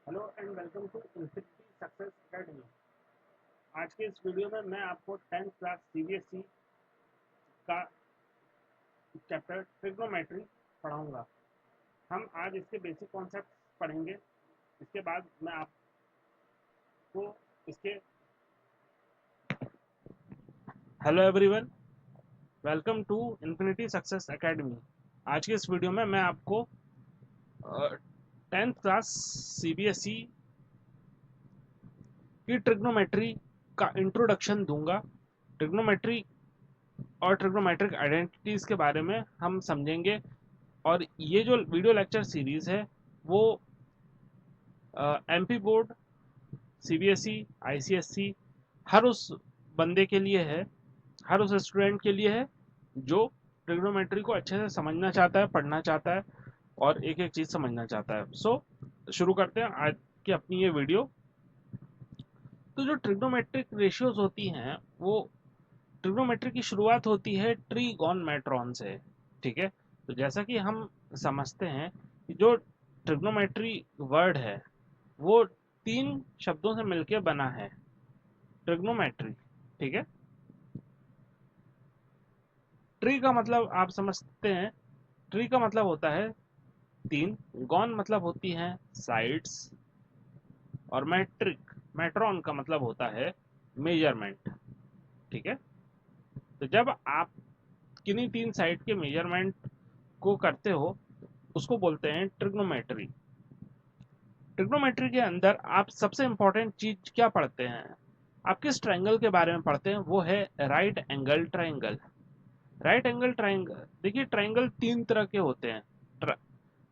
Hello and welcome to infinity success academy. आज के इस वीडियो में मैं आपको 10th क्लास सीबीएसई का चैप्टर ट्रिग्नोमेट्री पढ़ाऊंगा। हम आज इसके बेसिक कॉन्सेप्ट पढ़ेंगे। इसके बाद मैं आपको इसके hello everyone, welcome to infinity success academy. आज के इस वीडियो में मैं आपको 10th क्लास सीबीएसई की ट्रिग्नोमेट्री का इंट्रोडक्शन दूंगा। ट्रिग्नोमेट्री और ट्रिग्नोमेट्रिक आइडेंटिटीज के बारे में हम समझेंगे। और ये जो वीडियो लेक्चर सीरीज है वो एमपी बोर्ड, सीबीएसई, आईसीएसई हर उस बंदे के लिए है, हर उस स्टूडेंट के लिए है जो ट्रिग्नोमेट्री को अच्छे से समझना चाहता है, पढ़ना चाहता है और एक एक चीज़ समझना चाहता है। शुरू करते हैं आज की अपनी ये वीडियो। तो जो ट्रिग्नोमेट्रिक रेशियोज होती हैं वो ट्रिग्नोमेट्री की शुरुआत होती है ट्रीगोनमेट्रॉन से। ठीक है, तो जैसा कि हम समझते हैं कि जो ट्रिग्नोमेट्री वर्ड है वो 3 शब्दों से मिलकर बना है, ट्रिग्नोमेट्री। ठीक है, ट्री का मतलब आप समझते हैं, ट्री का मतलब होता है 3, गॉन मतलब होती हैं साइड्स, और मैट्रिक मैट्रॉन का मतलब होता है मेजरमेंट। ठीक है, तो जब आप किन्हीं 3 साइड के मेजरमेंट को करते हो उसको बोलते हैं ट्रिग्नोमेट्री। ट्रिग्नोमेट्री के अंदर आप सबसे इंपॉर्टेंट चीज क्या पढ़ते हैं, आप किस ट्रायंगल के बारे में पढ़ते हैं, वो है right angle triangle. Right angle triangle, देखिए ट्रायंगल 3 तरह के होते हैं।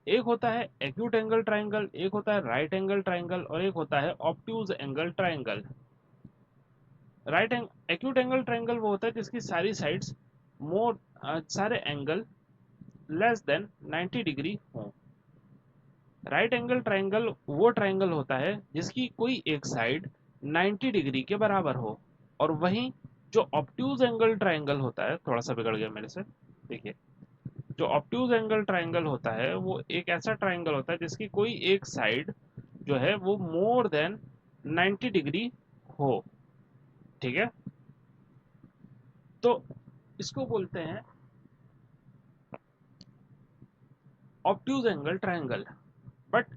एक होता है एक्यूट एंगल ट्रायंगल, एक होता है राइट एंगल ट्रायंगल और एक होता है obtuse angle triangle. Acute angle triangle वो होता है जिसकी सारी साइड्स मोर सारे एंगल लेस देन 90 डिग्री हो। राइट एंगल ट्रायंगल वो ट्रायंगल होता है जिसकी कोई एक साइड 90 डिग्री के बराबर हो। और वहीं जो ऑब्ट्यूज एंगल ट्रायंगल होता है, थोड़ा सा बिगड़ गया मेरे से, देखिए, जो ऑब्ट्यूज एंगल ट्रायंगल होता है वो एक ऐसा ट्रायंगल होता है जिसकी कोई एक साइड जो है वो मोर देन 90 डिग्री हो। ठीक है, तो इसको बोलते हैं ऑब्ट्यूज एंगल ट्रायंगल। बट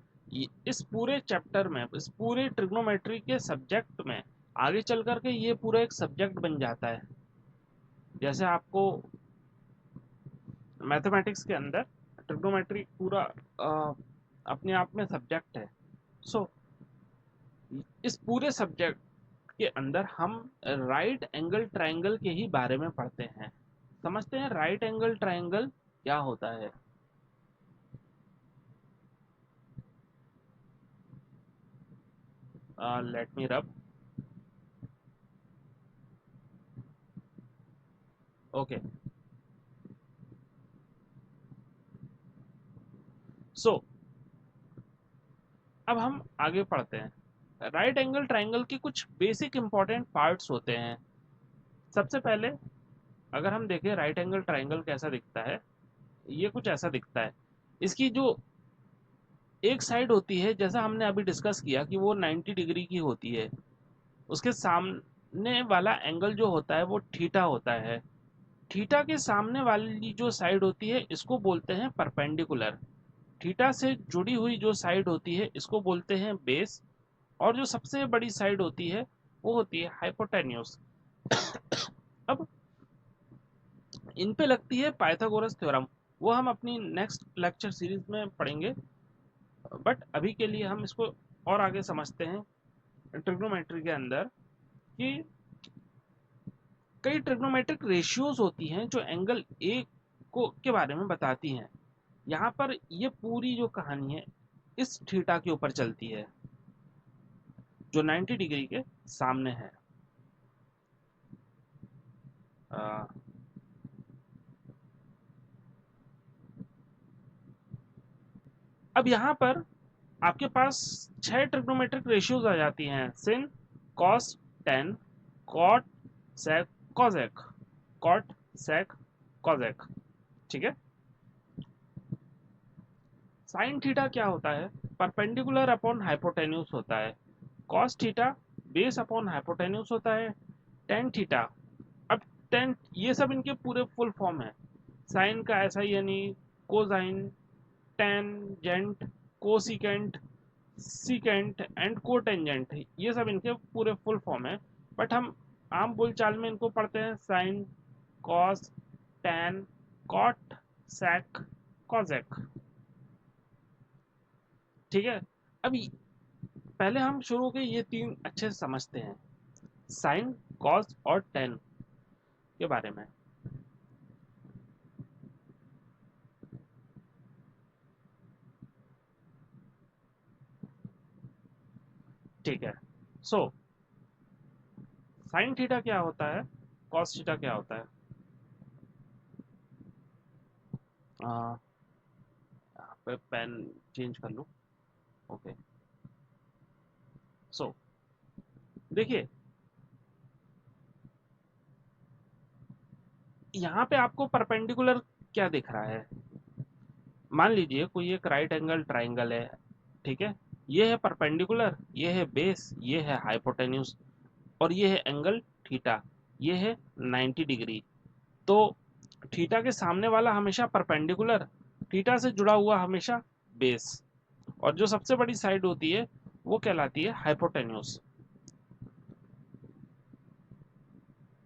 इस पूरे चैप्टर में, इस पूरे ट्रिग्नोमेट्री के सब्जेक्ट में आगे चल करके ये पूरा एक सब्जेक्ट बन जाता है। जैसे आपको मैथमेटिक्स के अंदर ट्रिग्नोमेट्री पूरा अपने आप में सब्जेक्ट है। सो इस पूरे सब्जेक्ट के अंदर हम राइट एंगल ट्रायंगल के ही बारे में पढ़ते हैं। समझते हैं राइट एंगल ट्रायंगल क्या होता है। लेट मी रब। ओके, सो अब हम आगे पढ़ते हैं। राइट एंगल ट्रायंगल के कुछ बेसिक इंपॉर्टेंट पार्ट्स होते हैं। सबसे पहले अगर हम देखें राइट एंगल ट्रायंगल कैसा दिखता है, ये कुछ ऐसा दिखता है। इसकी जो एक साइड होती है, जैसा हमने अभी डिस्कस किया कि वो 90 डिग्री की होती है, उसके सामने वाला एंगल जो होता है वो थीटा होता है। थीटा के सामने वाली जो साइड होती है इसको बोलते हैं परपेंडिकुलर। थीटा से जुड़ी हुई जो साइड होती है इसको बोलते हैं बेस। और जो सबसे बड़ी साइड होती है वो होती है हाइपोटेन्यूस। अब इन पे लगती है पाइथागोरस थ्योरम, वो हम अपनी नेक्स्ट लेक्चर सीरीज में पढ़ेंगे। बट अभी के लिए हम इसको और आगे समझते हैं। ट्रिग्नोमेट्री के अंदर कि कई ट्रिग्नोमेट्रिक रेशियोज होती हैं जो एंगल ए को के बारे में बताती हैं। यहाँ पर ये पूरी जो कहानी है इस थीटा के ऊपर चलती है जो 90 डिग्री के सामने है। आ, अब यहाँ पर आपके पास 6 ट्रिग्नोमेट्रिक रेशियोज आ जाती हैं। सिन, कॉस, टेन, कॉट, सेक, कॉजेक, कॉट, सेक, कॉजेक। ठीक है, साइन थीटा क्या होता है? परपेंडिकुलर अपॉन हाइपोटेन्यूज होता है, cos theta base upon hypotenuse होता है, टेन थीटा। अब टेन, ये सब इनके पूरे फुल फॉर्म है। साइन का ऐसा ही यानी cosine, tangent, cosecant, secant and cotangent, ये सब इनके पूरे फुल फॉर्म है। बट हम आम बोलचाल में इनको पढ़ते हैं sine, cos, tan, cot, sec, cosec. ठीक है। अभी पहले हम शुरू के ये तीन अच्छे से समझते हैं, साइन, कॉस और टैन के बारे में। ठीक है। सो साइन थीटा क्या होता है, कॉस थीटा क्या होता है? आ, यहाँ पे पेन चेंज कर लूँ। ओके। सो देखिए, यहाँ पे आपको परपेंडिकुलर क्या दिख रहा है? मान लीजिए कोई एक राइट एंगल ट्राइंगल है, ठीक है। ये है परपेंडिकुलर, ये है बेस, ये है हाइपोटेन्यूज, और ये है एंगल थीटा, ये है 90 डिग्री। तो थीटा के सामने वाला हमेशा परपेंडिकुलर, थीटा से जुड़ा हुआ हमेशा बेस, और जो सबसे बड़ी साइड होती है वो कहलाती है हाइपोटेन्यूज।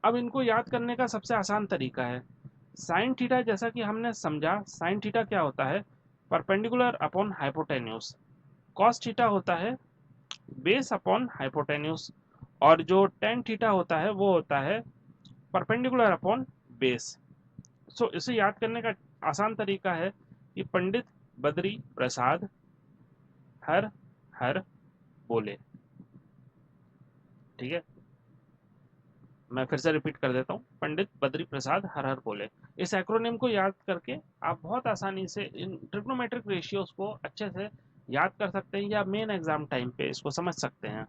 अब इनको याद करने का सबसे आसान तरीका है साइन थीटा। जैसा कि हमने समझा, साइन थीटा क्या होता है, perpendicular upon hypotenuse. Cos theta होता है बेस अपॉन हाइपोटेन्यूज, और जो टेन थीटा होता है वो होता है परपेंडिकुलर अपॉन बेस। सो इसे याद करने का आसान तरीका है कि पंडित बद्री प्रसाद हर हर बोले। ठीक है, मैं फिर से रिपीट कर देता हूँ, पंडित बद्री प्रसाद हर हर बोले। इस एक्रोनिम को याद करके आप बहुत आसानी से इन ट्रिग्नोमेट्रिक रेशियोज को अच्छे से याद कर सकते हैं, या मेन एग्जाम टाइम पे इसको समझ सकते हैं।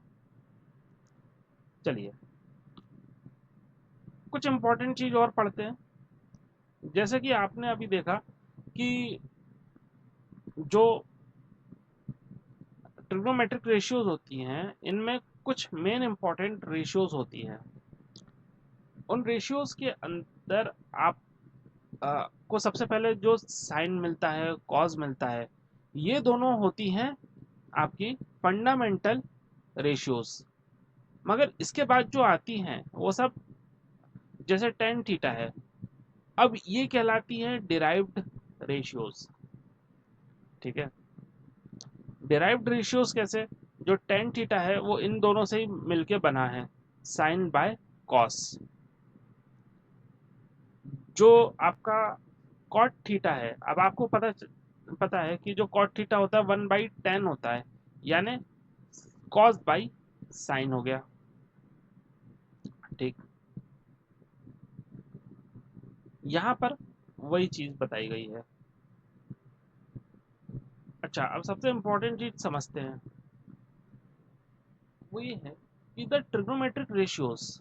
चलिए कुछ इंपॉर्टेंट चीज और पढ़ते हैं। जैसे कि आपने अभी देखा कि जो ट्रिग्नोमेट्रिक रेशियोज होती हैं इनमें कुछ मेन इंपॉर्टेंट रेशियोज होती हैं। उन रेशियोज के अंदर आप को सबसे पहले जो साइन मिलता है, कॉज मिलता है, ये दोनों होती हैं आपकी फंडामेंटल रेशियोज। मगर इसके बाद जो आती हैं वो सब, जैसे टेन थीटा है, अब ये कहलाती है डिराइव्ड रेशियोज। ठीक है। डिराइव्ड रेशियोज कैसे? जो टेन थीटा है वो इन दोनों से ही मिलके बना है, साइन बाय कॉस। जो आपका कॉट थीटा है, अब आपको पता है कि जो कॉट थीटा होता है 1/10 होता है, यानी कॉस बाई साइन हो गया। ठीक, यहाँ पर वही चीज बताई गई है। अच्छा, अब सबसे इंपॉर्टेंट चीज समझते हैं, वो ये है कि the trigonometric ratios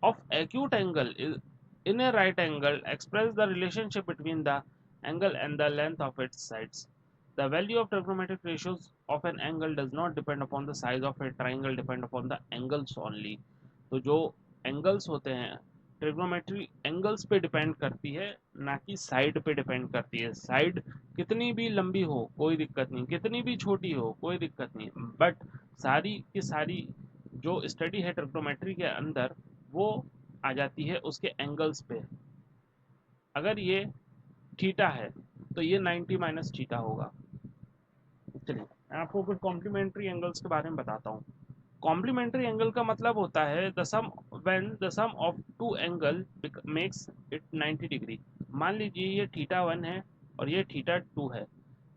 of acute angle in a right angle express the relationship between the angle and the length of its sides. The value of trigonometric ratios of an angle does not depend upon the size of a triangle, depend upon the angles only. तो जो angles होते हैं, trigonometry angles पे depend करती है, ना कि side पे डिपेंड करती है। साइड कितनी भी लंबी हो कोई दिक्कत नहीं, कितनी भी छोटी हो कोई दिक्कत नहीं, बट सारी की सारी जो स्टडी है ट्रिग्नोमेट्री के अंदर, वो आ जाती है उसके एंगल्स पे। अगर ये थीटा है तो ये 90 माइनस थीटा होगा। चलिए मैं आपको कुछ कॉम्प्लीमेंट्री एंगल्स के बारे में बताता हूँ। कॉम्प्लीमेंट्री एंगल का मतलब होता है the sum, when the sum of two angle makes it 90 degree. मान लीजिए ये थीटा वन है और ये थीटा टू है,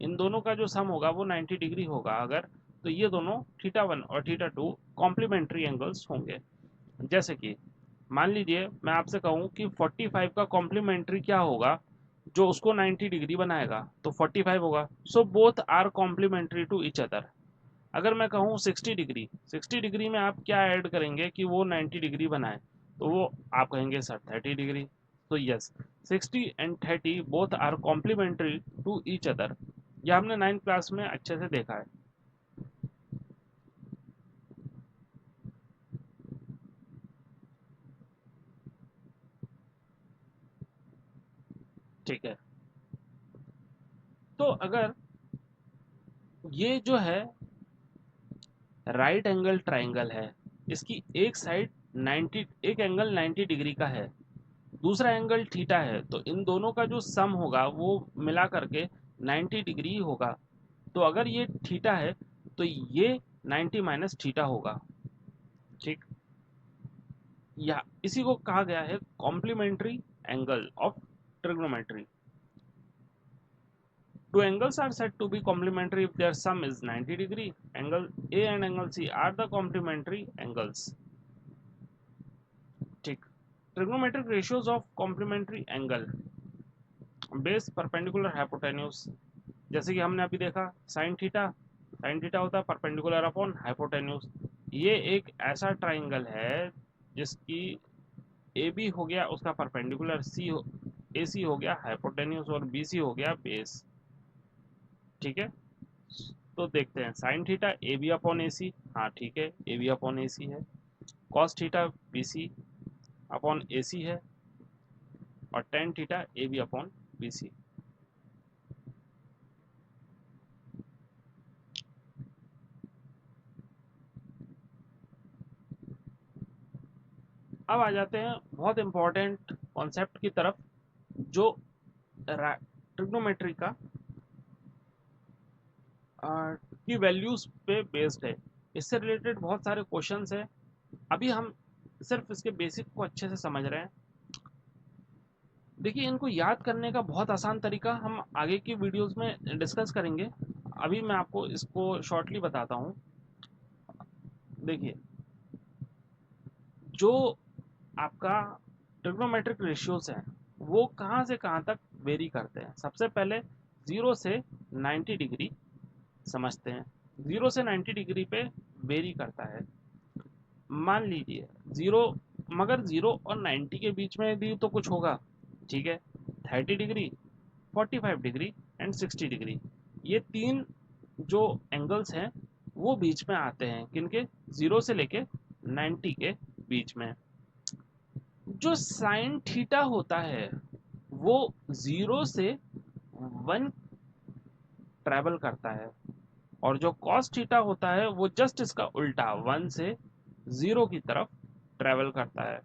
इन दोनों का जो सम होगा वो 90 डिग्री होगा अगर, तो ये दोनों थीटा वन और थीटा टू कॉम्प्लीमेंट्री एंगल्स होंगे। जैसे कि मान लीजिए मैं आपसे कहूँ कि 45 का कॉम्प्लीमेंट्री क्या होगा जो उसको 90 डिग्री बनाएगा, तो 45 होगा। So both are complementary to each other. अगर मैं कहूँ 60 डिग्री, 60 डिग्री में आप क्या ऐड करेंगे कि वो 90 डिग्री बनाए, तो वो आप कहेंगे सर 30 डिग्री। तो yes, 60 and 30 both are complementary to each other. ये हमने 9th क्लास में अच्छे से देखा है। ठीक है, तो अगर ये जो है राइट एंगल ट्राइंगल है, इसकी एक साइड 90, एक एंगल 90 डिग्री का है, दूसरा एंगल थीटा है, तो इन दोनों का जो सम होगा वो मिला करके 90 डिग्री होगा। तो अगर ये थीटा है तो ये 90 माइनस थीटा होगा। ठीक, या इसी को कहा गया है complementary angle of trigonometry. Two angles are said to be complementary if their sum is 90 degree. Angle A and angle C are the complementary angles. ठीक, trigonometric ratios of complementary angle, base, perpendicular, hypotenuse। जैसे कि हमने अभी देखा sine theta होता है perpendicular upon hypotenuse. ये एक ऐसा ट्राइंगल है जिसकी ए बी हो गया उसका परपेंडिकुलर, ए सी हो गया हाइपोटेन्यूज और बी सी हो गया बेस। ठीक है, तो देखते हैं sine theta A B upon A C, हाँ ठीक है A B upon A C है। Cos theta B C upon A C है, और tan theta A B upon B C. अब आ जाते हैं बहुत इंपॉर्टेंट कॉन्सेप्ट की तरफ, जो ट्रिग्नोमेट्री का की वैल्यूज पे बेस्ड है। इससे रिलेटेड बहुत सारे क्वेश्चंस हैं, अभी हम सिर्फ इसके बेसिक को अच्छे से समझ रहे हैं। देखिए, इनको याद करने का बहुत आसान तरीका हम आगे की वीडियोस में डिस्कस करेंगे। अभी मैं आपको इसको शॉर्टली बताता हूँ। देखिए, जो आपका ट्रिग्नोमेट्रिक रेशियोज हैं वो कहाँ से कहाँ तक वेरी करते हैं। सबसे पहले 0 से 90 डिग्री समझते हैं। 0 से 90 डिग्री पे वेरी करता है। मान लीजिए 0, मगर 0 और 90 के बीच में भी तो कुछ होगा। ठीक है, 30 डिग्री, 45 डिग्री एंड 60 डिग्री, ये तीन जो एंगल्स हैं वो बीच में आते हैं किनके, 0 से लेके 90 के बीच में। जो साइन थीटा होता है वो 0 से 1 ट्रेवल करता है, और जो कॉस थीटा होता है वो जस्ट इसका उल्टा 1 से 0 की तरफ ट्रेवल करता है।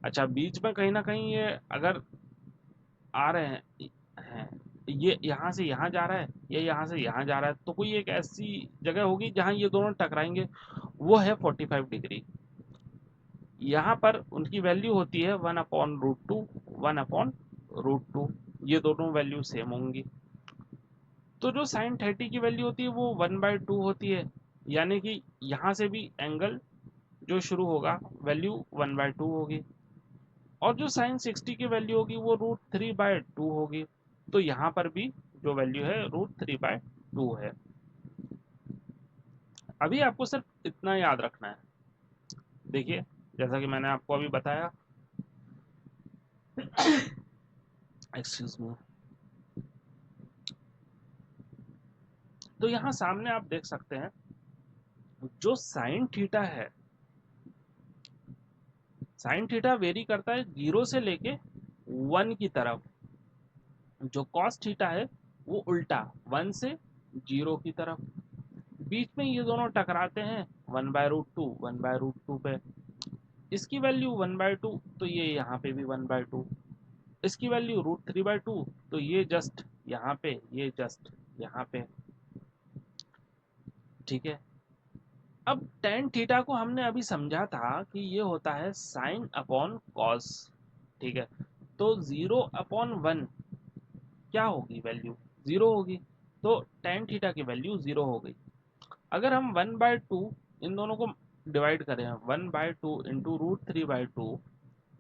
अच्छा, बीच में कहीं ना कहीं ये अगर आ रहे हैं, ये यहाँ से यहाँ जा रहा है, ये यहाँ से यहाँ जा रहा है, तो कोई एक ऐसी जगह होगी जहाँ ये दोनों टकराएंगे, वो है 45 डिग्री। यहाँ पर उनकी वैल्यू होती है 1/√2, 1/√2, ये दोनों वैल्यू सेम होंगी। तो जो साइन 30 की वैल्यू होती है वो 1/2 होती है, यानी कि यहाँ से भी एंगल जो शुरू होगा वैल्यू 1/2 होगी, और जो साइन 60 की वैल्यू होगी वो √3/2 होगी। तो यहाँ पर भी जो वैल्यू है √3/2 है। अभी आपको सिर्फ इतना याद रखना है। देखिए, जैसा कि मैंने आपको अभी बताया, एक्सक्यूज मी, तो यहाँ सामने आप देख सकते हैं जो साइन थीटा है, साइन थीटा वेरी करता है 0 से लेके 1 की तरफ। जो कॉस थीटा है वो उल्टा 1 से 0 की तरफ। बीच में ये दोनों टकराते हैं 1/√2, 1/√2 पे। इसकी वैल्यू 1/2, तो ये यहाँ पे भी 1/2। इसकी वैल्यू √3/2, तो ये जस्ट यहाँ पे, ये जस्ट यहाँ पे। ठीक है, अब टेन थीटा को हमने अभी समझा था कि ये होता है साइन अपॉन कॉस। ठीक है, तो 0/1 क्या होगी, वैल्यू 0 होगी, तो टेन थीटा की वैल्यू 0 हो गई। अगर हम 1/2 इन दोनों को डिवाइड करें, 1/2 इंटू √3/2,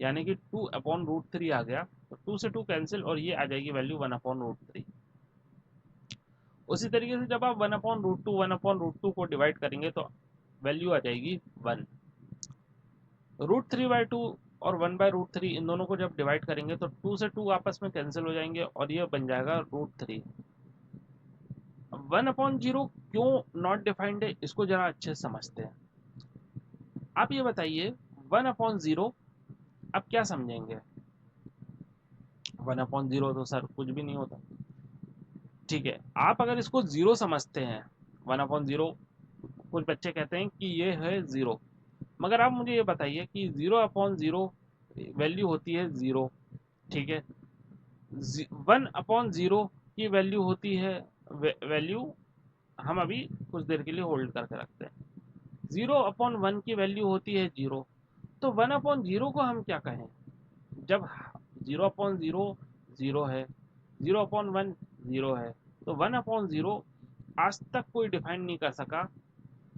यानी कि 2/√3 आ गया, तो 2 से 2 कैंसिल और ये आ जाएगी वैल्यू 1/√3। उसी तरीके से जब आप 1/√2, 1/√2 को डिवाइड करेंगे तो वैल्यू आ जाएगी 1। √3/2 और 1/√3 इन दोनों को जब डिवाइड करेंगे तो 2 से 2 आपस में कैंसिल हो जाएंगे और ये बन जाएगा √3। वन अपॉन जीरो क्यों नॉट डिफाइंड है, इसको जरा अच्छे से समझते हैं। आप ये बताइए, वन अपॉन जीरो आप क्या समझेंगे? वन अपॉन जीरो तो सर कुछ भी नहीं होता। ठीक है, आप अगर इसको जीरो समझते हैं, वन अपॉन जीरो, कुछ बच्चे कहते हैं कि ये है जीरो, मगर आप मुझे ये बताइए कि जीरो अपॉन जीरो वैल्यू होती है जीरो, ठीक है। वन अपॉन जीरो की वैल्यू होती है, वैल्यू हम अभी कुछ देर के लिए होल्ड करके रखते हैं, जीरो अपॉन वन की वैल्यू होती है जीरो। तो वन अपॉन जीरो को हम क्या कहें? जब जीरो अपॉन जीरो जीरो है, जीरो अपॉन वन जीरो है, तो वन अपॉन जीरो आज तक कोई डिफाइन नहीं कर सका,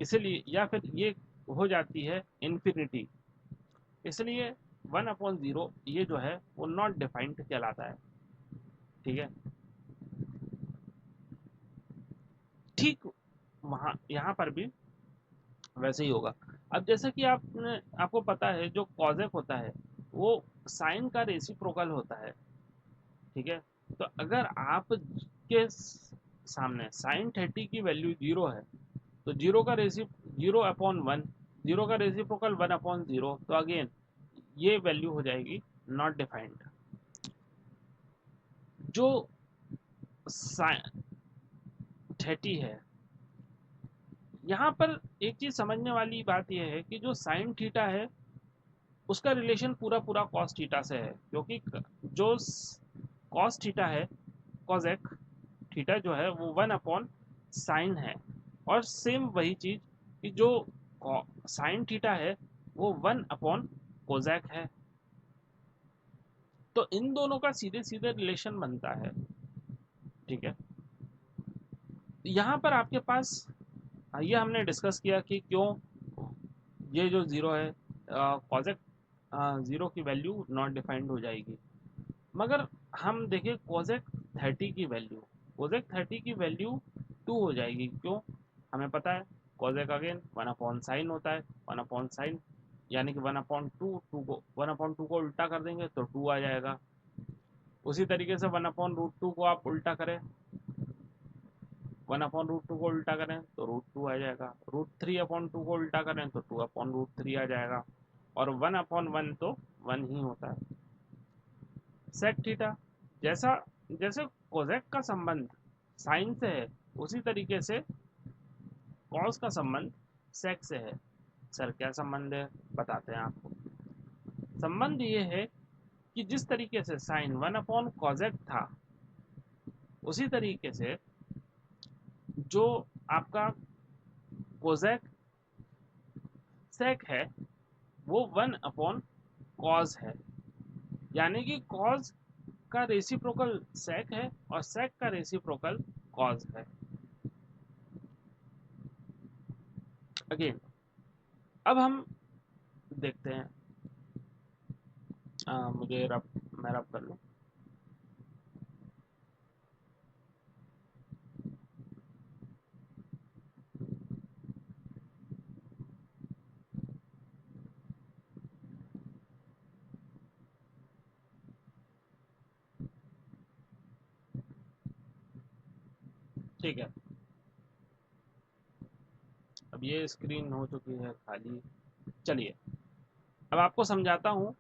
इसलिए या फिर ये हो जाती है इन्फिनिटी, इसलिए वन अपॉन जीरो ये जो है वो नॉट डिफाइंड कहलाता है। ठीक है, ठीक वहाँ यहाँ पर भी वैसे ही होगा। अब जैसे कि आपने आपको पता है जो कॉजेक होता है वो साइन का रेसिप्रोकल होता है, ठीक है। तो अगर आप के सामने साइन 30 की वैल्यू जीरो है, तो जीरो का रेसिप जीरो अपॉन वन, जीरो का रेसिप्रोकल वन अपॉन जीरो, तो अगेन ये वैल्यू हो जाएगी नॉट डिफाइंड। जो साइन 30 है, यहाँ पर एक चीज समझने वाली बात यह है कि जो साइन थीटा है उसका रिलेशन पूरा पूरा कॉस थीटा से है, क्योंकि जो कॉस थीटा है, कॉजेक थीटा जो है वो वन अपॉन साइन है, और सेम वही चीज कि जो साइन थीटा है वो वन अपॉन कोजैक है। तो इन दोनों का सीधे सीधे रिलेशन बनता है, ठीक है। यहाँ पर आपके पास ये हमने डिस्कस किया कि क्यों ये जो जीरो है, कॉजेक जीरो की वैल्यू नॉट डिफाइंड हो जाएगी। मगर हम देखें कोजेक 30 की वैल्यू, कोजेक 30 की वैल्यू टू हो जाएगी, क्यों? हमें पता है Kozak again one upon sine होता है, वन अपॉन साइन यानी कि वन अपॉन टू, टू को वन अपॉन टू को उल्टा कर देंगे तो टू आ जाएगा। उसी तरीके से वन अपॉन रूट टू को आप उल्टा करें, वन अपॉन रूट टू को उल्टा करें तो रूट टू आ जाएगा, रूट थ्री अपॉन टू को उल्टा करें तो टू अपॉन रूट थ्री आ जाएगा, और वन अपॉन वन तो वन ही होता है। सेक थीटा, जैसा जैसे कोजेक का संबंध साइन से है, उसी तरीके से कॉस का संबंध सेक से है। सर क्या संबंध है, बताते हैं आपको। संबंध ये है कि जिस तरीके से साइन वन अपॉन कॉजेक था, उसी तरीके से जो आपका कोजेक सेक है वो वन अपॉन कॉज है, यानी कि कॉज का रेसिप्रोकल सेक है और सेक का रेसिप्रोकल कॉज है। अगेन अब हम देखते हैं, मुझे रब मैं रब कर लूँ। ठीक है, अब ये स्क्रीन हो चुकी है खाली। चलिए अब आपको समझाता हूँ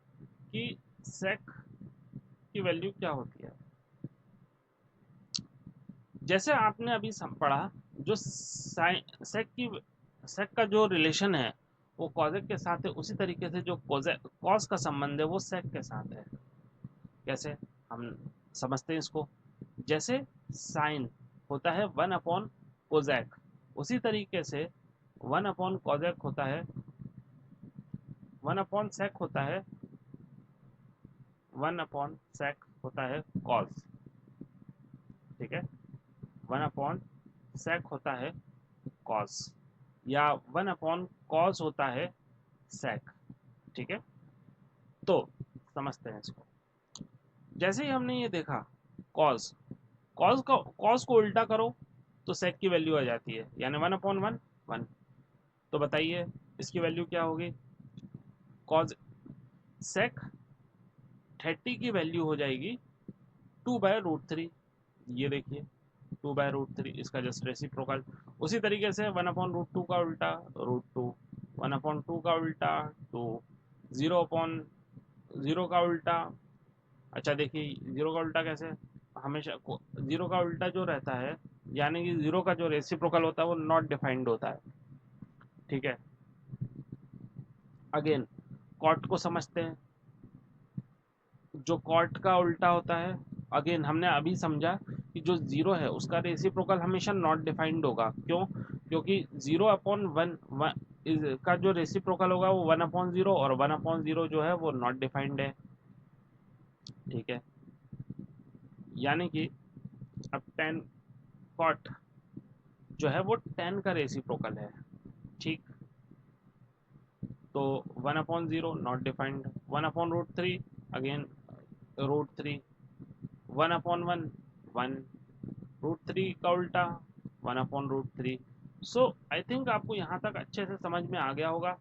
कि सेक की वैल्यू क्या होती है। जैसे आपने अभी पढ़ा, जो सेक का जो रिलेशन है वो कॉजेक के साथ है, उसी तरीके से जो कॉज का संबंध है वो सेक के साथ है। कैसे हम समझते हैं इसको? जैसे साइन होता है वन अपॉन कोजैक, उसी तरीके से वन अपॉन कॉजेक होता है, वन अपॉन सेक होता है, वन अपॉन सेक होता है कॉज, ठीक है। वन अपॉन सेक होता है कॉज, या वन अपॉन कॉज होता है सेक, ठीक है। तो समझते हैं इसको। जैसे ही हमने ये देखा कॉज, कॉज को उल्टा करो तो सेक की वैल्यू आ जाती है, यानी वन अपॉन वन, वन। तो बताइए इसकी वैल्यू क्या होगी? कॉज सेक 30 की वैल्यू हो जाएगी टू बाय रूट थ्री। ये देखिए 2/√3 इसका जस्ट रेसिप्रोकल। उसी तरीके से 1/√2 का उल्टा √2, 1/2 का उल्टा 2, 0/0 का उल्टा। अच्छा देखिए, जीरो का उल्टा कैसे, हमेशा जीरो का उल्टा जो रहता है, यानी कि जीरो का जो रेसिप्रोकल होता है वो नॉट डिफाइंड होता है। ठीक है, अगेन कॉट को समझते हैं। जो कॉट का उल्टा होता है, अगेन हमने अभी समझा कि जो जीरो है उसका रेसिप्रोकल हमेशा नॉट डिफाइंड होगा। क्यों? क्योंकि 0/1 का जो रेसिप्रोकल होगा वो 1/0, और 1/0 जो है वो नॉट डिफाइंड है। ठीक है, यानी कि अब टेन कॉट जो है वो 10 का रेसिप्रोकल है। ठीक, तो 1/0 नॉट डिफाइंड, 1/√3 अगेन √3, 1/1 1, √3 का उल्टा 1/√3। सो आई थिंक आपको यहाँ तक अच्छे से समझ में आ गया होगा।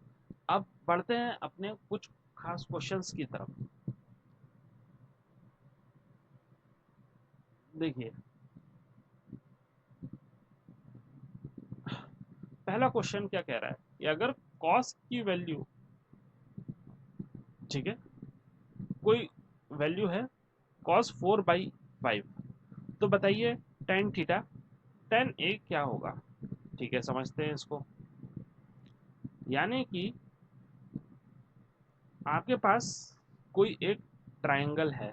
अब बढ़ते हैं अपने कुछ खास क्वेश्चंस की तरफ। देखिए, पहला क्वेश्चन क्या कह रहा है कि अगर कॉस की वैल्यू, ठीक है, कोई वैल्यू है cos4/5, तो बताइए tan थीटा tan ए क्या होगा। ठीक है, समझते हैं इसको। यानी कि आपके पास कोई एक ट्रायंगल है,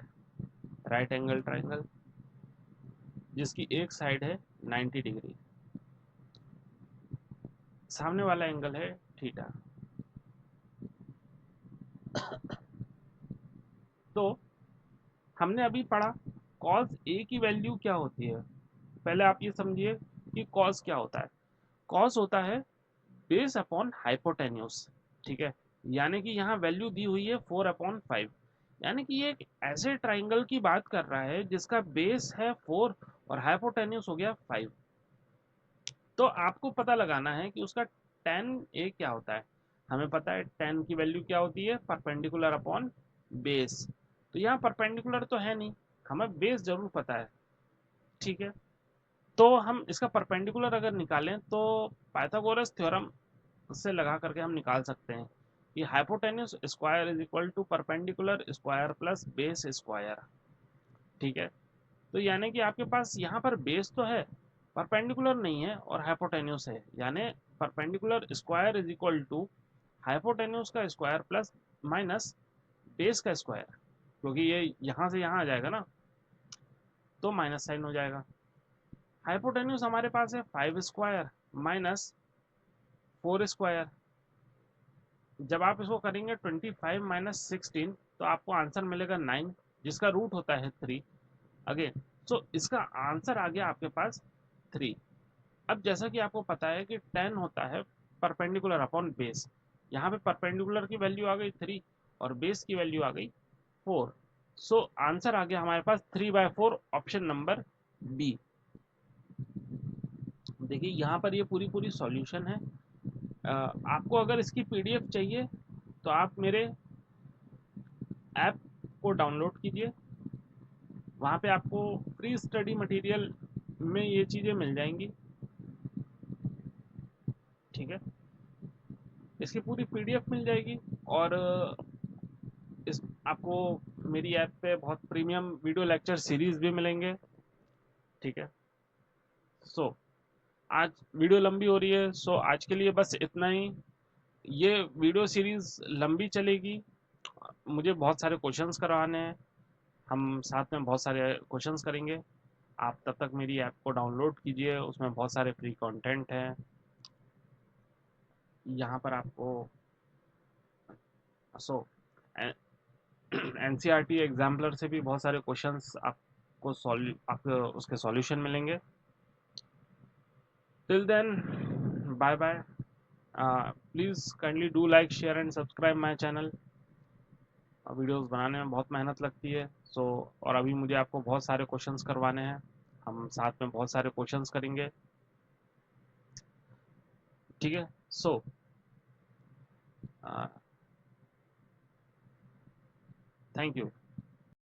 राइट एंगल ट्रायंगल, जिसकी एक साइड है 90 डिग्री, सामने वाला एंगल है थीटा। तो हमने अभी पढ़ा कॉस ए की वैल्यू क्या होती है। पहले आप ये समझिए कि कॉस क्या होता है। कॉस होता है बेस अपॉन हाइपोटेन्यूस। ठीक है, यानी कि यहाँ वैल्यू दी हुई है 4/5, यानी कि ये एक ऐसे ट्राइंगल की बात कर रहा है जिसका बेस है 4 और हाइपोटेन्यूस हो गया 5। तो आपको पता लगाना है कि उसका tan ए क्या होता है। हमें पता है tan की वैल्यू क्या होती है, परपेंडिकुलर अपॉन बेस। तो यहाँ परपेंडिकुलर तो है नहीं, हमें बेस जरूर पता है। ठीक है, तो हम इसका परपेंडिकुलर अगर निकालें तो पाइथागोरस थ्योरम से लगा करके हम निकाल सकते हैं कि hypotenuse square is equal to perpendicular square plus base square. ठीक है, तो यानी कि आपके पास यहाँ पर बेस तो है, परपेंडिकुलर नहीं है, और हाइपोटेन्यूस है, यानी perpendicular square is equal to hypotenuse का स्क्वायर प्लस माइनस बेस का स्क्वायर। क्योंकि ये यहाँ से यहाँ आ जाएगा ना, तो माइनस साइन हो जाएगा। हाइपोटेन्यूस हमारे पास है 5 स्क्वायर माइनस 4 स्क्वायर। जब आप इसको करेंगे 25 - 16, तो आपको आंसर मिलेगा 9, जिसका रूट होता है 3। अगेन, सो इसका आंसर आ गया आपके पास 3। अब जैसा कि आपको पता है कि 10 होता है परपेंडिकुलर अपॉन बेस, यहाँ पे परपेंडिकुलर की वैल्यू आ गई 3 और बेस की वैल्यू आ गई 4। सो आंसर आ गया हमारे पास 3/4, ऑप्शन नंबर बी। देखिए यहाँ पर ये पूरी पूरी सॉल्यूशन है। आपको अगर इसकी पीडीएफ चाहिए तो आप मेरे ऐप को डाउनलोड कीजिए। वहाँ पे आपको फ्री स्टडी मटेरियल में ये चीज़ें मिल जाएंगी। ठीक है, इसकी पूरी पीडीएफ मिल जाएगी, और इस आपको मेरी ऐप पे बहुत प्रीमियम वीडियो लेक्चर सीरीज भी मिलेंगे। ठीक है, सो आज वीडियो लंबी हो रही है, सो आज के लिए बस इतना ही। ये वीडियो सीरीज लंबी चलेगी, मुझे बहुत सारे क्वेश्चंस करवाने हैं, हम साथ में बहुत सारे क्वेश्चंस करेंगे। आप तब तक मेरी ऐप को डाउनलोड कीजिए, उसमें बहुत सारे फ्री कंटेंट हैं। यहाँ पर आपको सो एनसीईआरटी एग्जाम्पलर से भी बहुत सारे क्वेश्चंस आपको आपको उसके सॉल्यूशन मिलेंगे। Till then, bye bye. Please kindly do like share and subscribe my channel. Videos बनाने में बहुत मेहनत लगती है, सो और अभी मुझे आपको बहुत सारे क्वेश्चंस करवाने हैं, हम साथ में बहुत सारे क्वेश्चंस करेंगे। ठीक है, सो थैंक यू।